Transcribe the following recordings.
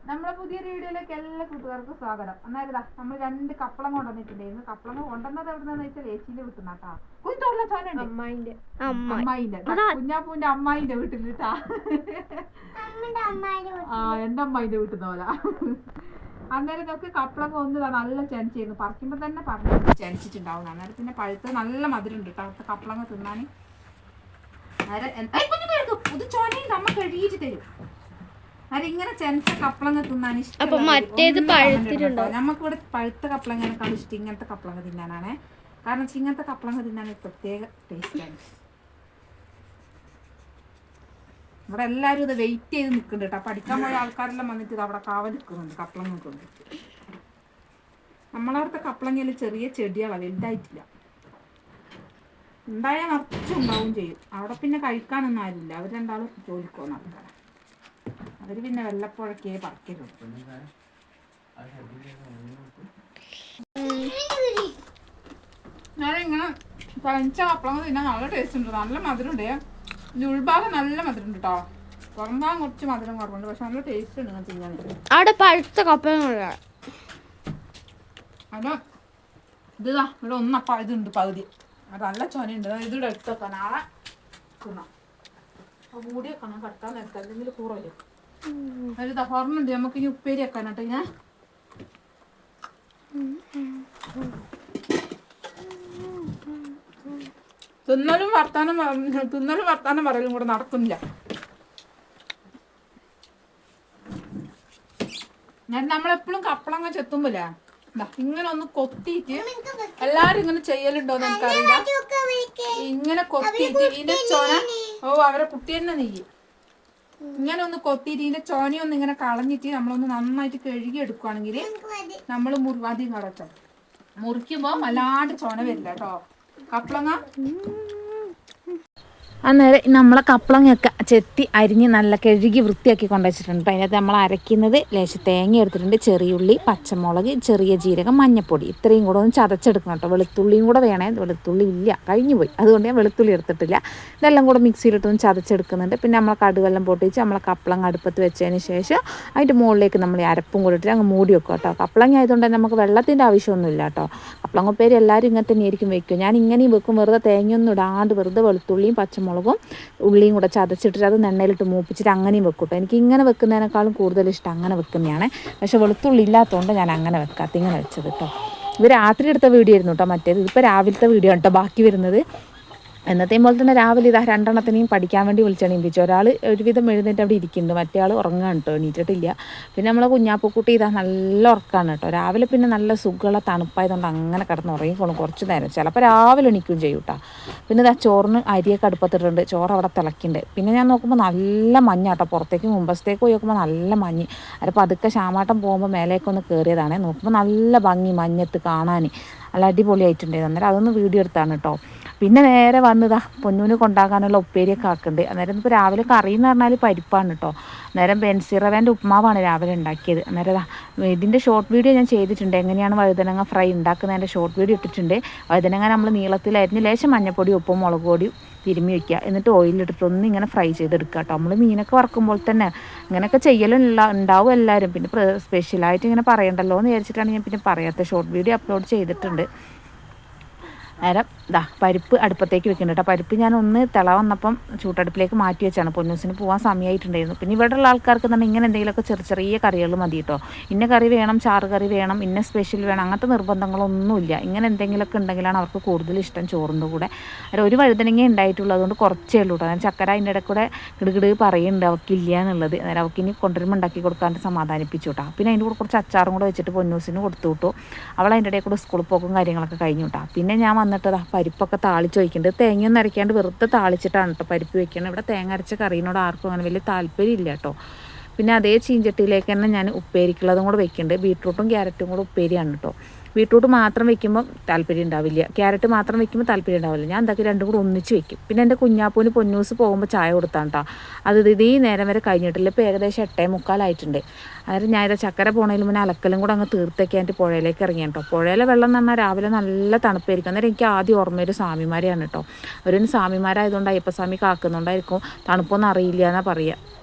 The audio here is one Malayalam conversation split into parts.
നമ്മളെ പുതിയ വീഡിയോയിലേക്ക് എല്ലാ കൂട്ടുകാർക്കും സ്വാഗതം. അന്നേരം നമ്മൾ 2 കപ്പളം കൊണ്ടുവന്നിട്ടുണ്ടായിരുന്നു. കപ്പളം കൊണ്ടുവന്നത് എവിടുന്നാന്ന് വെച്ചാൽ ഏച്ചിന്റെ വീട്ടിന്നാട്ടാ. കുഞ്ഞോള്ള ചോനുണ്ട് അമ്മായിന്റെ കുഞ്ഞാപ്പൂന്റെ അമ്മായിന്റെ വീട്ടിലിട്ടാ. എന്റെ അമ്മായിന്റെ വീട്ടിൽ നിന്ന് പോലെ. അന്നേരം നമുക്ക് കപ്പളം ഒന്ന് നല്ല ചെനച്ചിരുന്നു. പറിക്കുമ്പോ തന്നെ പറഞ്ഞു ചെനച്ചിട്ടുണ്ടാവും. അന്നേരം പിന്നെ പഴുത്ത് നല്ല മധുരം ഉണ്ട് കേട്ടോ കപ്പളങ്ങ തിന്നാന്. പുതു ചോനയും നമ്മ കഴുകിയിട്ട് തരും. അതിങ്ങനെ ചെനച്ച കപ്പളങ്ങ തിന്നാൻ ഇഷ്ടം. നമുക്കിവിടെ പഴുത്ത കപ്പളങ്ങേക്കാൾ ഇഷ്ടം ഇങ്ങനത്തെ കപ്പളങ്ങ തിന്നാനാണ്. കാരണം ഇങ്ങനത്തെ കപ്പളങ്ങ തിന്നാൻ പ്രത്യേക ടേസ്റ്റാണ്. ഇവിടെ എല്ലാവരും ഇത് വെയിറ്റ് ചെയ്ത് നിൽക്കുന്നുണ്ട് കേട്ടോ. പഠിക്കാൻ പോയ ആൾക്കാരെല്ലാം വന്നിട്ട് ഇത് അവിടെ കാവൽ നിൽക്കുന്നുണ്ട് കപ്പളങ്ങ കൊണ്ട്. നമ്മളവിടുത്തെ കപ്പളങ്ങയിൽ ചെറിയ ചെടികളാണ്, വലുതായിട്ടില്ല. ഉണ്ടായാൽ നിറച്ചുണ്ടാവും ചെയ്യും. അവിടെ പിന്നെ കഴിക്കാനൊന്നും ആരുമില്ല. അവർ രണ്ടാളും ജോലിക്ക് പോകുന്ന ആൾക്കാരാണ്. അവര് പിന്നെ വെള്ളപ്പുഴക്കേ പറിക്കരുത്. ഞാനിങ്ങനെ പഴഞ്ച കപ്പളങ്ങ തിന്നാൻ നല്ല ടേസ്റ്റ് ഉണ്ട്. നല്ല മധുരം ഉണ്ട്. ഉൾഭാഗം നല്ല മധുരം ഉണ്ട് കേട്ടോ. പുറംഭാഗം കുറച്ച് മധുരം കുറവുണ്ട്. പക്ഷെ നല്ല ടേസ്റ്റ് ഉണ്ട് തിന്നാൻ. അവിടെ പഴുത്ത കപ്പളങ്ങ അത് ഇതാ ഇവിടെ ഒന്നപ്പ ഇതുണ്ട് പകുതി. അത് നല്ല ചോനയുണ്ട്. ഇതിവിടെ എടുത്തൊക്കെ നാളെ തിന്നാം. മൂടി വെക്കണം കട്ടാൻ നേരത്തെ, അല്ലെങ്കിൽ കൂറല്ലോ. ഒരു തഹോർന്നുണ്ട് നമുക്ക് ഇനി ഉപ്പേരി വെക്കാനാട്ടോ. ഞാൻ തിന്നലും വർത്താനം പറയലും കൂടെ നടക്കുന്നില്ല. ഞാൻ നമ്മളെപ്പോഴും കപ്പളങ്ങ ചെത്തുമ്പോലേ ഇങ്ങനെ ഒന്ന് കൊത്തിയിട്ട്, എല്ലാരും ഇങ്ങനെ ചെയ്യലുണ്ടോന്ന് എനിക്കറിയില്ല. ഇങ്ങനെ കൊത്തിയിട്ട് ഇതിന്റെ ചോന അവരെ കുട്ടി തന്നെ നെയ്യ് ഇങ്ങനെ ഒന്ന് കൊത്തിയിട്ട് ഇതിന്റെ ചോനയൊന്ന് ഇങ്ങനെ കളഞ്ഞിട്ട് നമ്മളൊന്ന് നന്നായിട്ട് കഴുകി എടുക്കുവാണെങ്കിൽ നമ്മൾ അധികം കടച്ചോ മുറിക്കുമ്പോ വല്ലാണ്ട് ചോന വരില്ല കേട്ടോ കപ്പളങ്ങ. അന്നേരം നമ്മളെ കപ്പളങ്ങയൊക്കെ ചെത്തി അരിഞ്ഞ് നല്ല കഴുകി വൃത്തിയാക്കി കൊണ്ടുവച്ചിട്ടുണ്ട്. അതിനകത്ത് നമ്മൾ അരയ്ക്കുന്നത് ലേശം തേങ്ങ എടുത്തിട്ടുണ്ട്, ചെറിയുള്ളി, പച്ചമുളക്, ചെറിയ ജീരകം, മഞ്ഞപ്പൊടി ഇത്രയും കൂടെ ഒന്ന് ചതച്ചെടുക്കണം കേട്ടോ. വെളുത്തുള്ളിയും കൂടെ വേണേ. വെളുത്തുള്ളി ഇല്ല, കഴിഞ്ഞു പോയി, അതുകൊണ്ട് ഞാൻ വെളുത്തുള്ളി എടുത്തിട്ടില്ല. ഇതെല്ലാം കൂടെ മിക്സിയിലിട്ടൊന്ന് ചതച്ചെടുക്കുന്നുണ്ട്. പിന്നെ നമ്മൾ കടുകെല്ലാം പൊട്ടിച്ച് നമ്മളെ കപ്പളങ്ങ അടുപ്പത്ത് വെച്ചതിന് ശേഷം അതിൻ്റെ മുകളിലേക്ക് നമ്മൾ ഈ അരപ്പും കൂടെ ഇട്ടിട്ട് അങ്ങ് മൂടി വെക്കും കേട്ടോ. കപ്പളങ്ങ ആയതുകൊണ്ട് നമുക്ക് വെള്ളത്തിൻ്റെ ആവശ്യമൊന്നുമില്ല കേട്ടോ. കപ്പളങ്ങ ഉപ്പേരി എല്ലാവരും ഇങ്ങനെ തന്നെ ആയിരിക്കും വെക്കും. ഞാൻ ഇങ്ങനെയും വെക്കും, വെറുതെ തേങ്ങയൊന്നും ഇടാണ്ട് വെറുതെ വെളുത്തുള്ളിയും പച്ചമുളകും ഉള്ളിയും കൂടെ ചതച്ചിട്ടിട്ട് അത് എണ്ണയിലിട്ട് മൂപ്പിച്ചിട്ട് അങ്ങനെയും വെക്കൂട്ടോ. എനിക്ക് ഇങ്ങനെ വെക്കുന്നതിനേക്കാളും കൂടുതൽ ഇഷ്ടം അങ്ങനെ വെക്കുന്നതാണ്. പക്ഷെ വെളുത്തുള്ളി ഇല്ലാത്തതുകൊണ്ട് ഞാൻ അങ്ങനെ വെക്കാത്ത ഇങ്ങനെ വെച്ചത് കേട്ടോ. ഇത് രാത്രി എടുത്ത വീഡിയോ ആയിരുന്നു കേട്ടോ മറ്റേത്. ഇതിപ്പോൾ രാവിലത്തെ വീഡിയോ കേട്ടോ ബാക്കി വരുന്നത്. എന്നത്തെയും പോലെ തന്നെ രാവിലെ ഇതാ 2 എണ്ണത്തിനെയും പഠിക്കാൻ വേണ്ടി വിളിച്ചെണീപ്പിച്ചു. ഒരാൾ ഒരുവിധം എഴുന്നേറ്റ് അവിടെ ഇരിക്കുന്നുണ്ട്, മറ്റേ ആൾ ഉറങ്ങാണ് കേട്ടോ, എണീറ്റിട്ടില്ല. പിന്നെ നമ്മളെ കുഞ്ഞാപ്പൂക്കുട്ടി ഇതാ നല്ല ഉറക്കമാണ് കേട്ടോ. രാവിലെ പിന്നെ നല്ല സുഖമുള്ള തണുപ്പായതുകൊണ്ട് അങ്ങനെ കിടന്ന് ഉറങ്ങിക്കോളും കുറച്ച് നേരം. ചിലപ്പോൾ രാവിലെ എണീക്കുകയും ചെയ്യും കേട്ടോ. പിന്നെ ഇതാ ചോറിന് അരിയൊക്കെ അടുപ്പത്തിട്ടുണ്ട്, ചോറ് അവിടെ തിളക്കുന്നുണ്ട്. പിന്നെ ഞാൻ നോക്കുമ്പോൾ നല്ല മഞ്ഞാട്ടോ, പുറത്തേക്ക് മുമ്പത്തേക്ക് പോയി നോക്കുമ്പോൾ നല്ല മഞ്ഞ്. അത് പതുക്കെ ശാമാട്ടം പോകുമ്പോൾ മേലേക്കൊന്ന് കയറിയതാണേ. നോക്കുമ്പോൾ നല്ല ഭംഗി മഞ്ഞത്ത് കാണാൻ, നല്ല അടിപൊളിയായിട്ടുണ്ടായിരുന്നു. അന്നേരം അതൊന്ന് വീഡിയോ എടുത്താണ് കേട്ടോ. പിന്നെ നേരെ വന്നതാ പൊന്നൂന് കൊണ്ടാകാനുള്ള ഉപ്പേരിയൊക്കെ ആക്കുന്നുണ്ട്. അന്നേരം ഇപ്പോൾ രാവിലെ കറി എന്ന് പറഞ്ഞാൽ പരിപ്പാണ് കേട്ടോ. അന്നേരം ബെൻസിറവേൻ്റെ ഉപ്മാവാണ് രാവിലെ ഉണ്ടാക്കിയത്. അന്നേരം ഇതിൻ്റെ ഷോർട്ട് വീഡിയോ ഞാൻ ചെയ്തിട്ടുണ്ട്, എങ്ങനെയാണ് വഴുതനങ്ങ ഫ്രൈ ഉണ്ടാക്കുന്നതിൻ്റെ ഷോർട്ട് വീഡിയോ ഇട്ടിട്ടുണ്ട്. വഴുതനങ്ങ നമ്മൾ നീളത്തിലായിരുന്നു ലേശം മഞ്ഞപ്പൊടി ഉപ്പും മുളക് പൊടിയും തിരുമ്മി വയ്ക്കുക, എന്നിട്ട് ഓയിലിട്ടിട്ട് ഒന്ന് ഇങ്ങനെ ഫ്രൈ ചെയ്തെടുക്കുക കേട്ടോ. നമ്മൾ മീനൊക്കെ വറക്കുമ്പോൾ തന്നെ ഇങ്ങനെയൊക്കെ ഉണ്ടാവും എല്ലാവരും. പിന്നെ സ്പെഷ്യലായിട്ട് ഇങ്ങനെ പറയണ്ടല്ലോ എന്ന് വിചാരിച്ചിട്ടാണ് ഞാൻ പിന്നെ പറയാത്ത. ഷോർട്ട് വീഡിയോ അപ്ലോഡ് ചെയ്തിട്ടുണ്ട്. നേരം പരിപ്പ് അടുപ്പത്തേക്ക് വെക്കുന്നുണ്ട് കേട്ടോ. പരിപ്പ് ഞാൻ ഒന്ന് തിള വന്നപ്പം ചൂട്ടടുപ്പിലേക്ക് മാറ്റി വെച്ചാണ്. പൊന്നൂസിന് പോകാൻ സമയമായിട്ടുണ്ടായിരുന്നു. പിന്നെ ഇവിടെയുള്ള ആൾക്കാർക്ക് തന്നെ ഇങ്ങനെ എന്തെങ്കിലുമൊക്കെ ചെറിയ കറികൾ മതി കേട്ടോ. ഇന്ന കറി വേണം, ചാറ് കറി വേണം, ഇന്ന സ്പെഷ്യൽ വേണം, അങ്ങനത്തെ നിർബന്ധങ്ങളൊന്നുമില്ല. ഇങ്ങനെ എന്തെങ്കിലുമൊക്കെ ഉണ്ടെങ്കിലാണ് അവർക്ക് കൂടുതൽ ഇഷ്ടം ചോറിൻ്റെ കൂടെ. ഒരു വഴുതനങ്ങ ഉണ്ടായിട്ടുള്ളൂ, അതുകൊണ്ട് കുറച്ചേ ഉള്ളൂ കേട്ടോ. ചക്കര അതിൻ്റെ ഇടയിൽ കൂടെ കിടുകിട് പറയുന്നുണ്ട് അവൾക്കില്ല എന്നുള്ളത്. അന്നേരം അവൾക്ക് ഇനി കൊണ്ടുവരുമ്പോൾ ഉണ്ടാക്കി കൊടുക്കാണ്ട് സമാധാനിപ്പിച്ചു കേട്ടോ. പിന്നെ അതിൻ്റെ കൂടെ കുറച്ച് അച്ചാറും കൂടെ വെച്ചിട്ട് പൊന്നൂസിന് കൊടുത്തു വിട്ടു. അവൾ അതിൻ്റെ ഇടയിൽ കൂടെ സ്കൂളിൽ പോക്കും കാര്യങ്ങളൊക്കെ കഴിഞ്ഞു കേട്ടോ. പിന്നെ ഞാൻ വന്നിട്ട് പരിപ്പൊക്കെ താളിച്ച് വയ്ക്കുന്നുണ്ട്. തേങ്ങയൊന്നും അരയ്ക്കാണ്ട് വെറുതെ താളിച്ചിട്ടാണ് കേട്ടോ പരിപ്പ് വയ്ക്കുന്നത്. ഇവിടെ തേങ്ങ അരച്ച കറീനോട് ആർക്കും അങ്ങനെ വലിയ താല്പര്യമില്ല കേട്ടോ. പിന്നെ അതേ ചീഞ്ചട്ടിയിലേക്ക് തന്നെ ഞാൻ ഉപ്പേരിക്കുള്ളതും കൂടെ വെക്കുന്നുണ്ട്. ബീട്രൂട്ടും ക്യാരറ്റും കൂടെ ഉപ്പേരിയാണ് കേട്ടോ. ബീട്രൂട്ട് മാത്രം വെക്കുമ്പോൾ താല്പര്യം ഉണ്ടാവില്ല, ക്യാരറ്റ് മാത്രം വെക്കുമ്പോൾ താല്പര്യം ഉണ്ടാവില്ല. ഞാൻ എന്താക്കി രണ്ടും കൂടെ ഒന്നിച്ച് വെക്കും. പിന്നെ എൻ്റെ കുഞ്ഞാപ്പൂന് പൊന്നൂസ് പോകുമ്പോൾ ചായ കൊടുത്താണ് കേട്ടോ. അത് ഈ നേരം വരെ കഴിഞ്ഞിട്ടില്ല. ഇപ്പോൾ ഏകദേശം 8:45 അതായത് ഞാൻ ചക്കര പോണതിൽ മുന്നേ അലക്കലും കൂടെ അങ്ങ് തീർത്തേക്കാനായിട്ട് പുഴയിലേക്ക് ഇറങ്ങി കേട്ടോ. പുഴയിലെ വെള്ളം എന്ന് പറഞ്ഞാൽ രാവിലെ നല്ല തണുപ്പായിരിക്കും. അന്നേരം എനിക്ക് ആദ്യം ഓർമ്മയൊരു സ്വാമിമാരെയാണ് കേട്ടോ. അവരൊരു സ്വാമിമാരായതുകൊണ്ട് അയ്യപ്പസ്വാമി കാക്കുന്നുണ്ടായിരിക്കും, തണുപ്പൊന്നും അറിയില്ല എന്നാണ് പറയുക.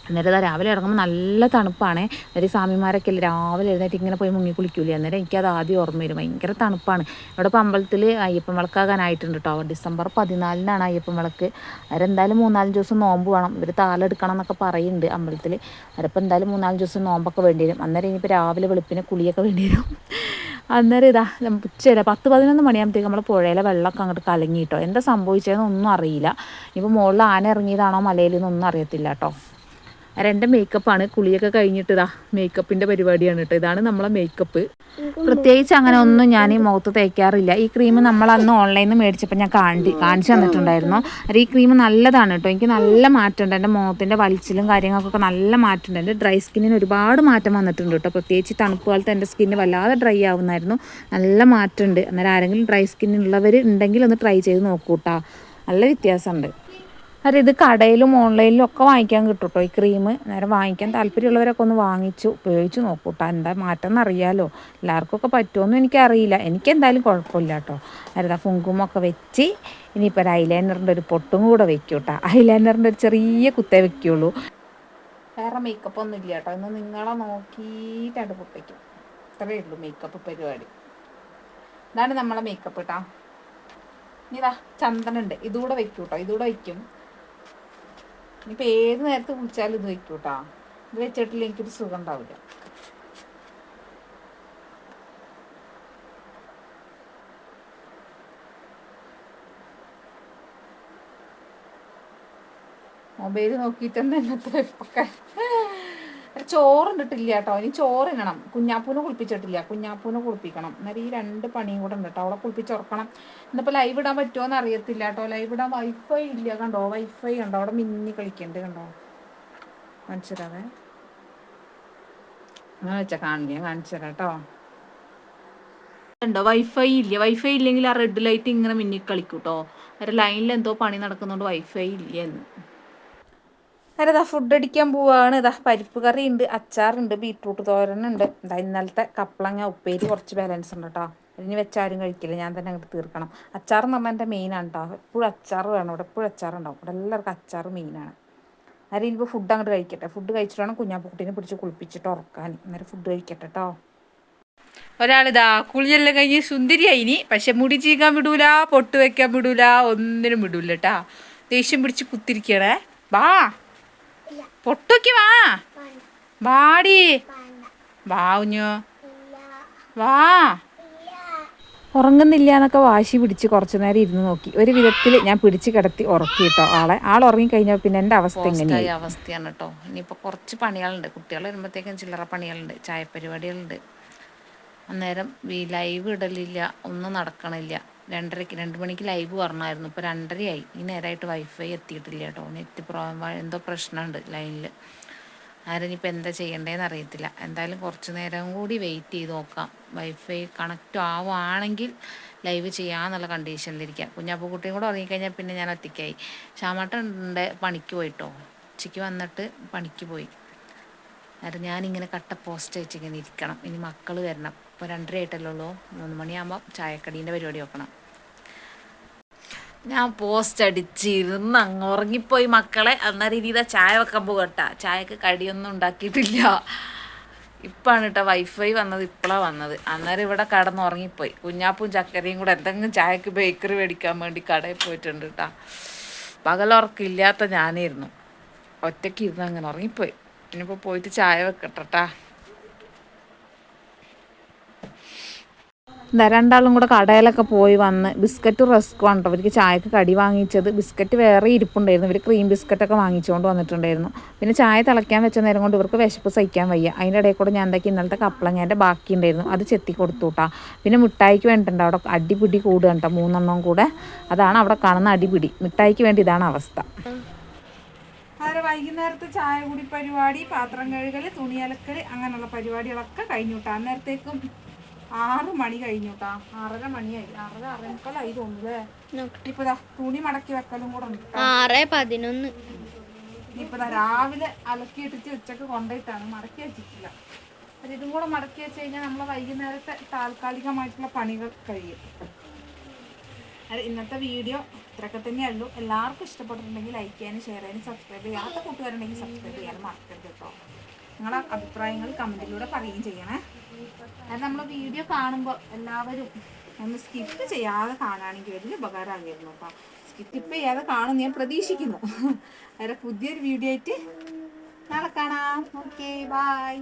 അന്നേരം ഇതാ രാവിലെ ഇറങ്ങുമ്പോൾ നല്ല തണുപ്പാണ്. ഒരു സ്വാമിമാരൊക്കെ അല്ലേ രാവിലെ എഴുന്നേറ്റ് ഇങ്ങനെ പോയി മുങ്ങി കുളിക്കൂലേ, അന്നേരം എനിക്കത് ആദ്യം ഓർമ്മ വരും. ഭയങ്കര തണുപ്പാണ്. ഇവിടെ ഇപ്പോൾ അമ്പലത്തിൽ അയ്യപ്പൻ വിളക്കാകാനായിട്ടുണ്ട് കേട്ടോ. ഡിസംബർ 14-നാണ് അയ്യപ്പൻ വിളക്ക്. അവരെന്തായാലും 3-4 ദിവസം നോമ്പ് വേണം. ഇവർ താലെടുക്കണം എന്നൊക്കെ പറയുന്നുണ്ട് അമ്പലത്തിൽ. അവരിപ്പോൾ എന്തായാലും 3-4 ദിവസം നോമ്പൊക്കെ വേണ്ടി വരും. അന്നേരം ഇനിയിപ്പോൾ രാവിലെ വെളുപ്പിനെ കുളിയൊക്കെ വേണ്ടി വരും. അന്നേരം ഇതാ ഉച്ചയില്ല 10-11 മണിയാകുമ്പോഴത്തേക്ക് നമ്മൾ പുഴയിലെ വെള്ളമൊക്കെ അങ്ങോട്ട് കലങ്ങി കേട്ടോ. എന്താ സംഭവിച്ചതെന്നൊന്നും അറിയില്ല. ഇപ്പോൾ മുകളിൽ ആന ഇറങ്ങിയതാണോ മലയിൽ നിന്നൊന്നും അറിയത്തില്ല കേട്ടോ. എൻ്റെ മേക്കപ്പാണ്. കുളിയൊക്കെ കഴിഞ്ഞിട്ട് ഇതാ മേക്കപ്പിൻ്റെ പരിപാടിയാണ് കേട്ടോ. ഇതാണ് നമ്മളെ മേക്കപ്പ്. പ്രത്യേകിച്ച് അങ്ങനെ ഒന്നും ഞാൻ ഈ മുഖത്ത് തേക്കാറില്ല. ഈ ക്രീം നമ്മൾ അന്ന് ഓൺലൈനിൽ നിന്ന് മേടിച്ചപ്പോൾ ഞാൻ കാണിച്ചു തന്നിട്ടുണ്ടായിരുന്നു. ഈ ക്രീം നല്ലതാണ് കേട്ടോ. എനിക്ക് നല്ല മാറ്റമുണ്ട്. എൻ്റെ മുഖത്തിൻ്റെ വലിച്ചിലും കാര്യങ്ങൾക്കൊക്കെ നല്ല മാറ്റമുണ്ട്. എൻ്റെ ഡ്രൈ സ്കിന്നിന് ഒരുപാട് മാറ്റം വന്നിട്ടുണ്ട് കേട്ടോ. പ്രത്യേകിച്ച് തണുപ്പ് കാലത്ത് എൻ്റെ സ്കിന്ന് വല്ലാതെ ഡ്രൈ ആവുമായിരുന്നു. നല്ല മാറ്റമുണ്ട്. അന്നേരം ആരെങ്കിലും ഡ്രൈ സ്കിന്നുള്ളവർ ഉണ്ടെങ്കിൽ ഒന്ന് ട്രൈ ചെയ്ത് നോക്കൂ കേട്ടോ. നല്ല വ്യത്യാസമുണ്ട്. ഇത് കടയിലും ഓൺലൈനിലും ഒക്കെ വാങ്ങിക്കാൻ കിട്ടും കേട്ടോ ഈ ക്രീം. നേരം വാങ്ങിക്കാൻ താല്പര്യമുള്ളവരൊക്കെ ഒന്ന് വാങ്ങിച്ച് ഉപയോഗിച്ച് നോക്കൂട്ടോ. എന്താ മാറ്റം എന്നറിയാലോ. എല്ലാവർക്കൊക്കെ പറ്റുമോയെന്നും എനിക്കറിയില്ല. എനിക്കെന്തായാലും കുഴപ്പമില്ല കേട്ടോ. അതാ കുങ്കുമൊക്കെ വെച്ച് ഇനിയിപ്പോൾ ഒരു ഐലൈനറിൻ്റെ ഒരു പൊട്ടും കൂടെ വെക്കും കേട്ടോ. ഐലൈനറിൻ്റെ ഒരു ചെറിയ കുത്തേ വെക്കുകയുള്ളൂ. വേറെ മേക്കപ്പ് ഒന്നും ഇല്ല കേട്ടോ. ഇന്ന് നിങ്ങളെ നോക്കിയിട്ടാണ് പൊട്ടിക്കും. ഇത്രയേ ഉള്ളൂ മേക്കപ്പ് പരിപാടി. ഇതാണ് നമ്മളെ മേക്കപ്പ് കേട്ടോ. ഇനിതാ ചന്ദനുണ്ട്, ഇതുകൂടെ വെക്കും കേട്ടോ. ഇതുകൂടെ വയ്ക്കും. ഇനിയിപ്പോൾ ഏത് നേരത്ത് കുളിച്ചാലും ഇത് വയ്ക്കും കേട്ടോ. ഇത് വെച്ചിട്ടില്ല എനിക്കൊരു സുഖം ഉണ്ടാവില്ല. മൊബൈൽ നോക്കിയിട്ട് തന്നെ എന്നത്തെ വെപ്പൊക്കെ. ചോറുണ്ടിട്ടില്ല കേട്ടോ. ഇനി ചോറ് ഇടണം. കുഞ്ഞാപ്പൂനെ കുളിപ്പിച്ചിട്ടില്ല. കുഞ്ഞാപ്പൂനെ കുളിപ്പിക്കണം. അന്നേരം ഈ 2 പണിയും കൂടെ ഉണ്ട് കേട്ടോ. അവളെ കുളിപ്പിച്ചുറക്കണം. ഇന്നിപ്പോൾ ലൈവ് ഇടാൻ പറ്റുമോ എന്ന് അറിയത്തില്ല കേട്ടോ. ലൈവ് ഇടാൻ വൈഫൈ ഇല്ല. കണ്ടോ വൈഫൈ ഉണ്ടോ അവിടെ മിന്നി കളിക്കുന്നുണ്ട്. കണ്ടോ കാണിച്ചു തരാവേ. അങ്ങനെ വെച്ചാൽ കാണില്ല. കാണിച്ചു തരാം കേട്ടോ. ഉണ്ടോ വൈഫൈ ഇല്ല. വൈഫൈ ഇല്ലെങ്കിൽ ആ റെഡ് ലൈറ്റ് ഇങ്ങനെ മിന്നി കളിക്കും കേട്ടോ. അവരുടെ ലൈനിൽ എന്തോ പണി നടക്കുന്നുണ്ട്. വൈഫൈ ഇല്ല എന്ന്. അങ്ങനെ ഇതാ ഫുഡ് അടിക്കാൻ പോവാണ്. ഇതാ പരിപ്പ് കറി ഉണ്ട്, അച്ചാറുണ്ട്, ബീട്രൂട്ട് തോരനുണ്ട്. ഇതാ ഇന്നലത്തെ കപ്പളങ്ങ ഉപ്പേരി കുറച്ച് ബാലൻസ് ഉണ്ട് കേട്ടോ. ഇനി വെച്ചാരും കഴിക്കില്ല. ഞാൻ തന്നെ അങ്ങോട്ട് തീർക്കണം. അച്ചാർ എന്ന് പറഞ്ഞാൽ എൻ്റെ മെയിനാണ് കേട്ടോ. എപ്പോഴും അച്ചാർ വേണം ഇവിടെ. എപ്പോഴും അച്ചാറുണ്ടാവും ഇവിടെ. എല്ലാവർക്കും അച്ചാർ മെയിനാണ്. അന്നേരം ഇനിയിപ്പോൾ ഫുഡ് അങ്ങോട്ട് കഴിക്കട്ടെ. ഫുഡ് കഴിച്ചിട്ട് വേണം കുഞ്ഞാപ്പുക്കുട്ടീനെ പിടിച്ച് കുളിപ്പിച്ചിട്ട് ഉറക്കാൻ. അന്നേരം ഫുഡ് കഴിക്കട്ടെ കേട്ടോ. ഒരാളിതാ കുളിയെല്ലാം കഴിഞ്ഞ് സുന്ദരിയായിനി. പക്ഷെ മുടി ചീകാൻ വിടൂല, പൊട്ട് വെക്കാൻ വിടൂല, ഒന്നിനും വിടൂല കേട്ടാ. ദേഷ്യം പിടിച്ച് കുത്തിരിക്കണേ. വാ പൊട്ടൊക്കെ വാ. വാടി വാ കുഞ്ഞു വാ. ഉറങ്ങുന്നില്ല എന്നൊക്കെ വാശി പിടിച്ച് കുറച്ച് നേരം ഇരുന്ന് നോക്കി. ഒരു വിധത്തിൽ ഞാൻ പിടിച്ച് കിടത്തി ഉറക്കി കേട്ടോ ആളെ. ആൾ ഉറങ്ങിക്കഴിഞ്ഞാൽ പിന്നെ എൻ്റെ അവസ്ഥ എങ്ങനെയായി അവസ്ഥയാണ് കേട്ടോ. ഇനിയിപ്പോൾ കുറച്ച് പണികളുണ്ട്. കുട്ടികൾ വരുമ്പോഴത്തേക്കും ചില്ലറ പണികളുണ്ട്, ചായപ്പരിപാടികളുണ്ട്. അന്നേരം ലൈവ് ഇടലില്ല, ഒന്നും നടക്കണില്ല. 2 മണിക്ക് ലൈവ് പറഞ്ഞായിരുന്നു. ഇപ്പോൾ 2:30 ഈ നേരമായിട്ട് വൈഫൈ എത്തിയിട്ടില്ല കേട്ടോ. നെറ്റ് എന്തോ പ്രശ്നമുണ്ട് ലൈനിൽ. ആരെനിപ്പോൾ എന്താ ചെയ്യേണ്ടതെന്ന് അറിയത്തില്ല. എന്തായാലും കുറച്ച് നേരം കൂടി വെയിറ്റ് ചെയ്ത് നോക്കാം. വൈഫൈ കണക്റ്റ് ആവുകയാണെങ്കിൽ ലൈവ് ചെയ്യാമെന്നുള്ള കണ്ടീഷനിലിരിക്കാം. കുഞ്ഞാപ്പൂക്കുട്ടിയും കൂടെ ഉറങ്ങിക്കഴിഞ്ഞാൽ പിന്നെ ഞാൻ ഒറ്റയ്ക്കായി. ശ്യാമേട്ടൻ്റെ പണിക്ക് പോയിട്ടോ. ഉച്ചയ്ക്ക് വന്നിട്ട് പണിക്ക് പോയി. അന്നേരം ഞാനിങ്ങനെ കട്ട പോസ്റ്റ് വെച്ചിങ്ങനെ ഇരിക്കണം. ഇനി മക്കൾ വരണം. ഇപ്പോൾ 2:30 ആയിട്ടല്ലേ ഉള്ളൂ. 3 മണിയാകുമ്പോൾ ചായക്കടീൻ്റെ പരിപാടി നോക്കണം. ഞാൻ പോസ്റ്റ് അടിച്ചിരുന്ന് അങ്ങ് ഉറങ്ങിപ്പോയി മക്കളെ. അന്നേരം ഇനി ഇതാ ചായ വെക്കാൻ പോകട്ടാ. ചായക്ക് കടിയൊന്നും ഉണ്ടാക്കിയിട്ടില്ല. ഇപ്പാണ് കേട്ടോ വൈഫൈ വന്നത്. ഇപ്പോഴാണ് വന്നത്. അന്നേരം ഇവിടെ കടന്നുറങ്ങിപ്പോയി. കുഞ്ഞാപ്പും ചക്കരയും കൂടെ എന്തെങ്കിലും ചായക്ക് ബേക്കറി മേടിക്കാൻ വേണ്ടി കടയിൽ പോയിട്ടുണ്ട് കേട്ടോ. പകലുറക്കില്ലാത്ത ഞാനായിരുന്നു. ഒറ്റയ്ക്ക് ഇരുന്ന് അങ്ങനെ ഉറങ്ങിപ്പോയി. ഇനിയിപ്പോൾ പോയിട്ട് ചായ വെക്കട്ടെട്ടാ. രണ്ടാളും കൂടെ കടയിലൊക്കെ പോയി വന്ന് ബിസ്ക്കറ്റും റസ്ക്കും ആണ് കേട്ടോ അവർക്ക് ചായക്ക് കടി വാങ്ങിച്ചത്. ബിസ്ക്കറ്റ് വേറെ ഇരിപ്പുണ്ടായിരുന്നു. ഇവർ ക്രീം ബിസ്ക്കറ്റൊക്കെ വാങ്ങിച്ചുകൊണ്ട് വന്നിട്ടുണ്ടായിരുന്നു. പിന്നെ ചായ തിളയ്ക്കാൻ വെച്ച നേരം കൊണ്ട് ഇവർക്ക് വിശപ്പ് സഹിക്കാൻ വയ്യ. അതിൻ്റെ ഇടയിൽ കൂടെ ഞാൻ എന്താക്കി ഇന്നലത്തെ കപ്പളങ്ങേൻ്റെ ബാക്കി ഉണ്ടായിരുന്നു, അത് ചെത്തി കൊടുത്തു കേട്ടോ. പിന്നെ മിഠായിക്ക് വേണ്ടിയിട്ടുണ്ട് അവിടെ അടിപിടി കൂടുക കേട്ടോ. 3 എണ്ണം കൂടെ. അതാണ് അവിടെ കാണുന്ന അടിപിടി. മിഠായിക്ക് വേണ്ടി ഇതാണ് അവസ്ഥ. അങ്ങനെ വൈകുന്നേരത്തെ ചായ കൂടി പരിപാടി, പാത്രം കഴുകൽ, തുണി അലക്കൽ, അങ്ങനെയുള്ള പരിപാടികളൊക്കെ കഴിഞ്ഞു കേട്ടോ. അന്നേരത്തേക്കും 6 മണി കഴിഞ്ഞു കേട്ടോ. 6:30 മണിയായി. 6:30 തോന്നുന്നല്ലേ. ഇപ്പൊ തുണി മടക്കി വെക്കലും കൂടെ ഉണ്ട്. 6:11. ഇപ്പൊ രാവിലെ അലക്കിയിട്ടിട്ട് ഉച്ചക്ക് കൊണ്ടുപോയിട്ടാണ് മടക്കി വെച്ചിട്ടില്ല. അത് ഇതും കൂടെ മടക്കി വെച്ച് കഴിഞ്ഞാൽ നമ്മളെ വൈകുന്നേരത്തെ താൽക്കാലികമായിട്ടുള്ള പണികൾ കഴിയും. അത് ഇന്നത്തെ വീഡിയോ ഇത്രയൊക്കെ തന്നെയുള്ളൂ. എല്ലാവർക്കും ഇഷ്ടപ്പെട്ടിട്ടുണ്ടെങ്കിൽ ലൈക്ക് ചെയ്യാനും ഷെയർ ചെയ്യാനും സബ്സ്ക്രൈബ് ചെയ്യാത്ത കൂട്ടുകാരുണ്ടെങ്കിൽ സബ്സ്ക്രൈബ് ചെയ്യാനും മറക്കരുത് കേട്ടോ. നിങ്ങളെ അഭിപ്രായങ്ങൾ കമൻറ്റിലൂടെ പറയുകയും ചെയ്യണേ. അത് നമ്മൾ വീഡിയോ കാണുമ്പോൾ എല്ലാവരും ഒന്ന് സ്കിപ്പ് ചെയ്യാതെ കാണുകയാണെങ്കിൽ വലിയ ഉപകാരമായിരുന്നു കേട്ടോ. സ്കിപ്പ് ചെയ്യാതെ കാണുമെന്ന് ഞാൻ പ്രതീക്ഷിക്കുന്നു. വേറെ പുതിയൊരു വീഡിയോ ആയിട്ട് നാളെ കാണാം. Okay, by.